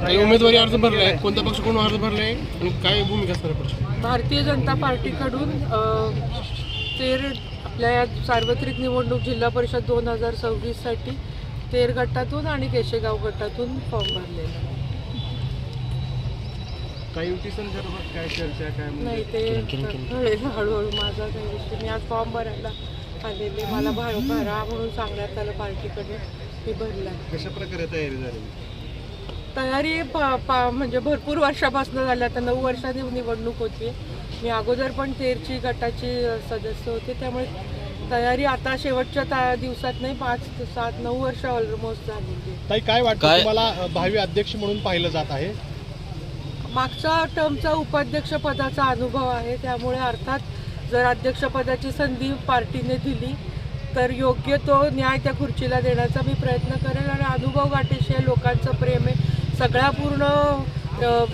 काही उमेदवारी अर्ज भरलाय, कोणत्या पक्ष कोण अर्ज भरलाय आणि काय भूमिका असणार पक्ष? भारतीय जनता पार्टीकडून तेर आपल्या या सार्वत्रिक निवडणूक जिल्हा परिषद 2026साठी तेर गटातून आणि केशेगाव गटातून फॉर्म भरलेला. काही युती संदर्भात काय चर्चा काय नाही ते कळेल हळूहळू. माझा काही विषय, मी आज फॉर्म भरायला आलेले, मला भरा म्हणून सांगण्यात आलं पार्टीकडे, मी भरला. कशा प्रकारे तयारी झाली? तयारी म्हणजे भरपूर वर्षापासून झाली. आता 9 वर्षांनी निवडणूक होती. मी अगोदर पण तेरची गटाची सदस्य होते, त्यामुळे तयारी आता शेवटच्या दिवसात नाही, 5, 7, 9 वर्ष ऑलमोस्ट झालेली. ताई काय वाटतं तुम्हाला भावी अध्यक्ष म्हणून पाहिलं जात आहे? मागच्या टर्मचा उपाध्यक्षपदाचा अनुभव आहे, त्यामुळे अर्थात जर अध्यक्षपदाची संधी पार्टीने दिली तर योग्य तो न्याय त्या खुर्चीला देण्याचा मी प्रयत्न करेल. आणि अनुभव गाठीशी लोकांचं प्रेम आहे, सगळ्या पूर्ण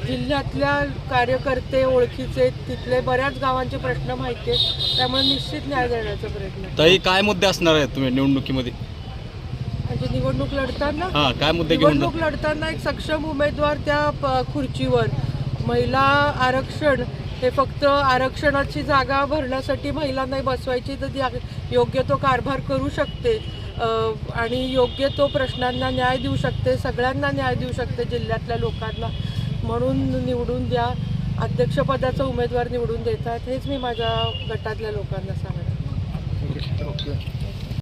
जिल्ह्यातल्या कार्यकर्ते ओळखीचे, तिथले बऱ्याच गावांचे प्रश्न माहिती आहेत, त्यामुळे निश्चित न्याय देण्याचा प्रयत्न. ताई काय मुद्दे असणार आहेत तुम्ही निवडणुकीमध्ये? म्हणजे निवडणूक लढताना काय मुद्दे निवडणूक लढताना एक सक्षम उमेदवार त्या खुर्चीवर, महिला आरक्षण हे फक्त आरक्षणाची जागा भरण्यासाठी महिलांना बसवायची, तर ती योग्य तो कारभार करू शकते आणि योग्य तो प्रश्नांना न्याय देऊ शकते, सगळ्यांना न्याय देऊ शकते जिल्ह्यातल्या लोकांना, म्हणून निवडून द्या. अध्यक्षपदाचा उमेदवार निवडून देतात, हेच मी माझ्या गटातल्या लोकांना सांगणार. ओके.